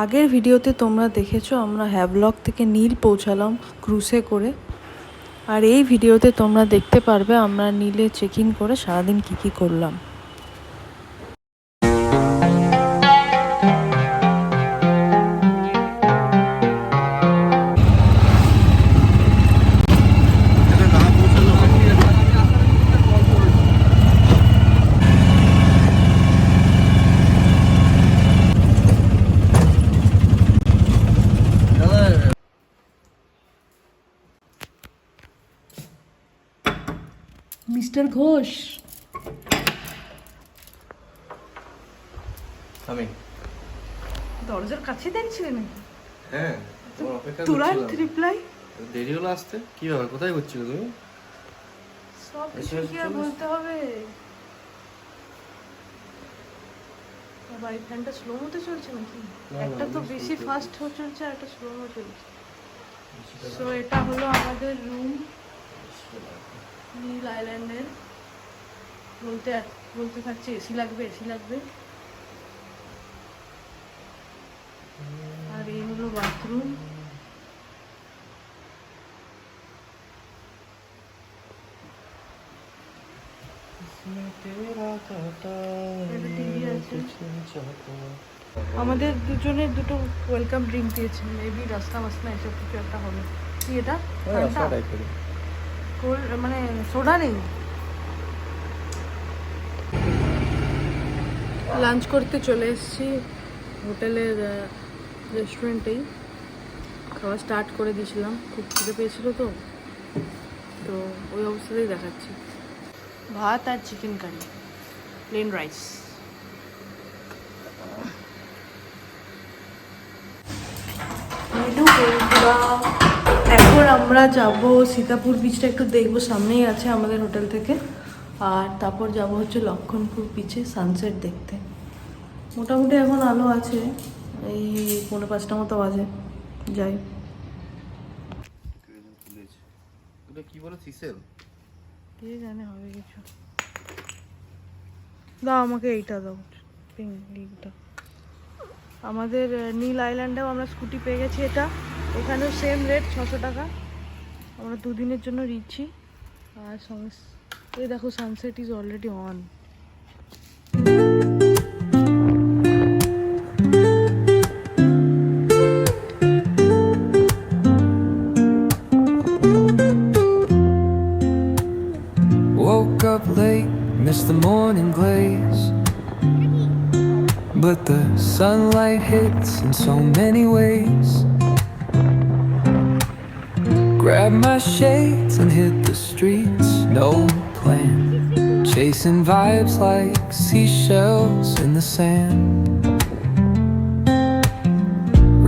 আগের ভিডিওতে তোমরা দেখেছো আমরা হ্যাভলক থেকে নীল পৌঁছালাম ক্রুজে করে। আর এই ভিডিওতে তোমরা দেখতে পারবে আমরা নীলে চেক ইন করে সারাদিন কী করলাম। মিস্টার ঘোষ, আমি দরজার কাছে দেখছিলে নাকি? হ্যাঁ, তোমার অপেক্ষা তুরান্ত করছিলাম। রিপ্লাই দেরি হলো আসতে। কি ব্যাপার, কোথায় করছিলে তুমি? সব কিছু কি আর বলতে হবে? বাড়ির ফ্যানটা স্লো মোতে চলছে নাকি? একটা তো বেশি ফাস্ট চলছে আর একটা স্লো মো চলছে। সো এটা হলো আমাদের রুম নীল আইল্যান্ডের। বলতে থাকছে এসি লাগবে এসি লাগবে। আর এই হলো বাথরুম। আমাদের দুজনের দুটো ওয়েলকাম ড্রিঙ্ক দিয়েছে, মেবি রাস্তা মাস্তা এসব কিছু একটা হবে। কি এটা? কোল্ড মানে সোডা নেই। লাঞ্চ করতে চলে এসেছি হোটেলের রেস্টুরেন্টেই। খাওয়া স্টার্ট করে দিয়েছিলাম, খুব খিদে পেয়েছিল তো ওই অবস্থাতেই দেখাচ্ছি। ভাত আর চিকেন কারি, প্লেন রাইস। এখন আমরা যাব সীতাপুর বিচটা একটু দেখবো, সামনেই আছে আমাদের হোটেল থেকে। আর তারপর যাব হচ্ছে লক্ষণপুর বিচে সানসেট দেখতে। মোটামুটি এখন আলো আছে, এই 4:45 মতো বাজে। যাই। এটা কি বলে, সিসেল? কে জানে হবে কিছু। দাও আমাকে এইটা দাও, পিঙ্কটা। আমাদের নীল আইল্যান্ডেও আমরা স্কুটি পেয়ে গেছি। এখানেও সেম রেট 600 টাকা। আমরা 2 দিনের জন্য নিচ্ছি। আর সঙ্গে এই দেখো sunset is already on. Woke up late, missed the morning glaze, but the sunlight hits in so many ways. Grabbed my shades and hit the streets, no plan, chasing vibes like seashells in the sand.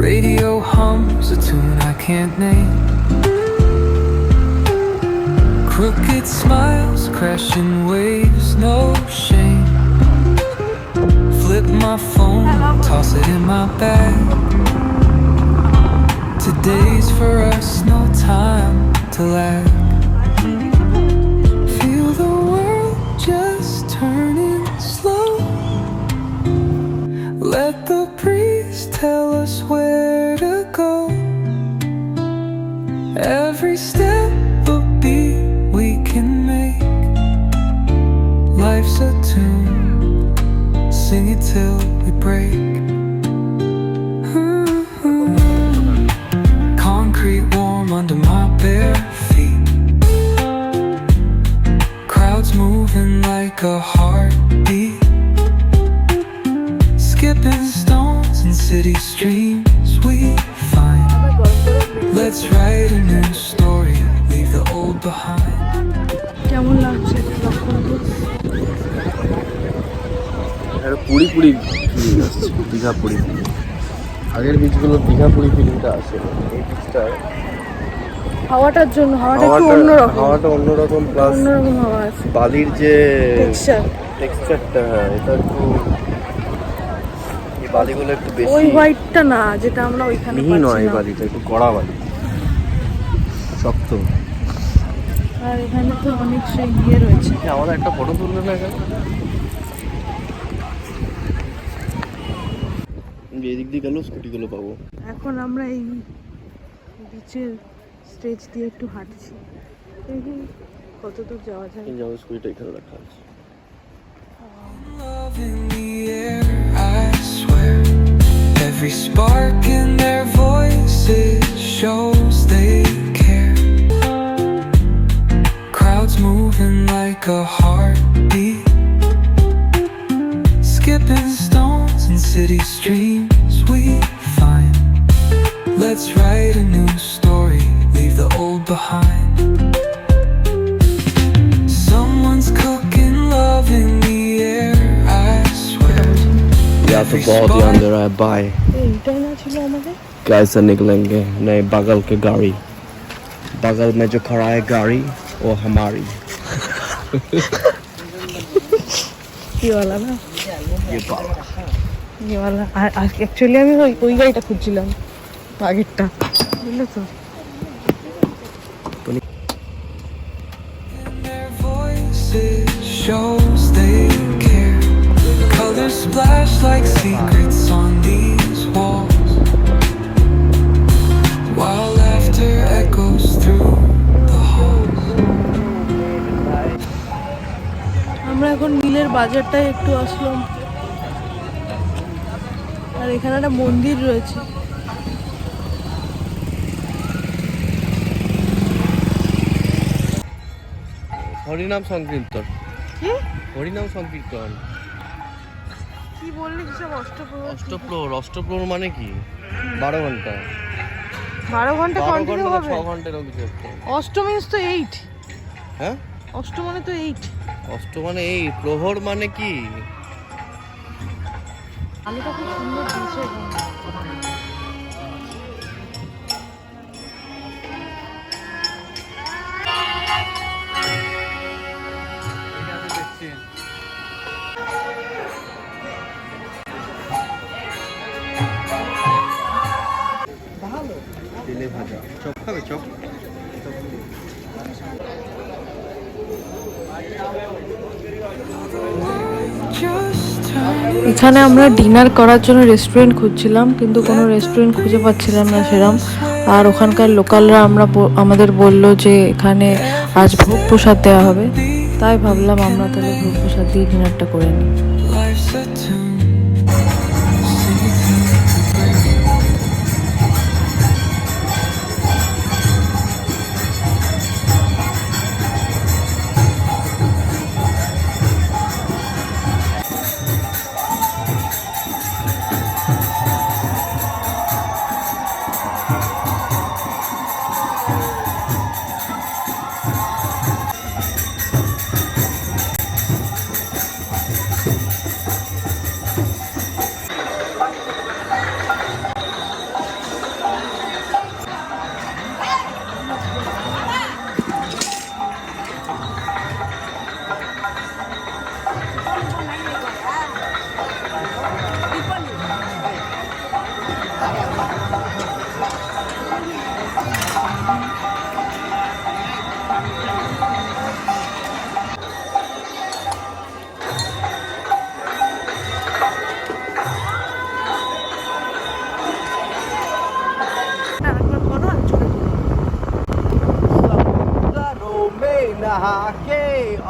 Radio hums a tune I can't name. Crooked smiles, crashing waves, no shame. Flip my phone, toss it in my bag. Today's for us, no time to lag. Feel the world just turning slow. Let the breeze tell us where to go. Every step a beat we can make. Life's a tune, sing it till we break. Concrete warm under my bare feet. Crowds moving like a heartbeat. Skipping stones in city streams we find. Let's write a new story, leave the old behind. কেমন লাগছে Lakshmanpur? Puri Puri feeling আসছে, দীঘা পুরি। আগের বিচগুলো দীঘা পুরি ফিলিংটা আসে, এই বিচটা হাওয়াটার জন্য হাওয়াটা একটু অন্যরকম। হাওয়াটা অন্যরকম, প্লাস অন্যরকম হাওয়া আছে। বালির যে টেক্সচারটা, হ্যাঁ, এটা একটু, এই বালিগুলো একটু বেশি ওই হোয়াইটটা না যেটা আমরা ওইখানে মিহি নয়, এই বালিটা একটু কড়া বালি, শক্ত। আর এখানে তো অনেক সেই ইয়ে রয়েছে। আমাদের একটা ফটো তুলবে না এখানে? এদিক দিয়ে গেলেও স্কুটিগুলো পাবো। এখন আমরা এই বিচের স্টেজ দিয়ে একটু হাঁটছি, দেখি কত দূর যাওয়া যায়। যাবো, স্কুটিটা এখানে রাখা আছে। Love in the air, I swear. Every spark in their voices shows they care. Crowds moving like a heartbeat, skipping stones in city streams we find. Let's write a new story, leave the old behind. Someone's cooking love in the air, I swear. या तो बहुत ही अंधेरा है, bye. এইটাই না ছিল আমাদের। कैसे निकलेंगे? नहीं, बगल के गाड़ी, बगल में जो खड़ा है गाड़ी वो हमारी। ये वाला ना, ये बाबा ये वाला। एक्चुअली আমি ওই গাড়িটা খুঁজছিলাম, আগেরটা, বুঝলে তো। Their voices shows they care. Colors splash like secrets on these walls, while laughter echoes through the halls. আমরা এখন মিলের বাজারটায় একটু আসলাম, আর এখানে একটা মন্দির রয়েছে। হরিনাম সংকীর্তন। কি হরিনাম সংকীর্তন। কি বললি সব? অষ্টপ্রহর। অষ্টপ্রহর মানে কি? 12 ঘন্টা। 12 ঘন্টা 12 কন্টিনিউ ঘন্টা হবে? 6 ঘন্টা এরকম কিছু একটা। অষ্ট মিন্স তো 8। হ্যাঁ, অষ্ট মানে তো 8। অষ্ট মানে এই, প্রহর মানে কি? আলোটা খুব সুন্দর দিয়েছে এখানে। তেলে ভাজা চপ খাবে? চপ Just turn এখানে আমরা ডিনার করার জন্য রেস্টুরেন্ট খুঁজছিলাম, কিন্তু কোনো রেস্টুরেন্ট খুঁজে পাচ্ছিলাম না সেরম। আর ওখানকার লোকালরা আমাদের বলল যে এখানে আজ ভোগ প্রসাদ দেওয়া হবে, তাই ভাবলাম আমরা তাহলে ভোগ প্রসাদ দিয়ে ডিনারটা করে নিই। life's a tune. Sing it to the break. नहा के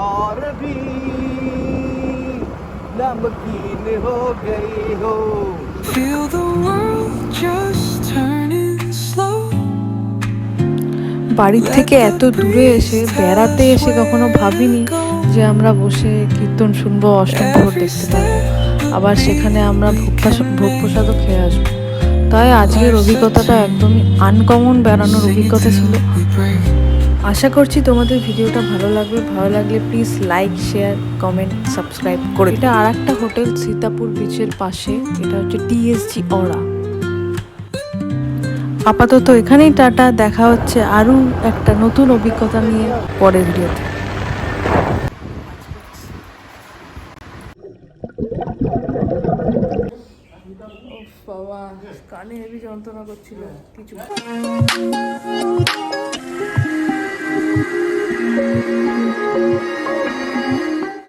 और भी नमकीन हो गई हो। Feel the world just turning slow. বাড়ির থেকে এত দূরে এসে বেড়াতে এসে কখনো ভাবিনি যে আমরা বসে কীর্তন শুনবো, অষ্টম প্রহর দেখতে পাবো, আবার সেখানে আমরা ভোগ প্রসাদও খেয়ে আসবো। তাই আজকের অভিজ্ঞতাটা একদমই আনকমন বেড়ানোর অভিজ্ঞতা ছিল। We break. আশা করছি তোমাদের ভিডিওটা ভালো লাগবে। ভালো লাগলে please like, share, comment, subscribe করে। এটা আর একটা হোটেল সীতাপুর বিচের পাশে, এটা হচ্ছে টিএসজি অরা। আপাতত এখানেই টাটা, দেখা হচ্ছে আরও একটা নতুন অভিজ্ঞতা নিয়ে পরের ভিডিওতে। বাবা, কানে হেভি যন্ত্রণা করছিল কিছু।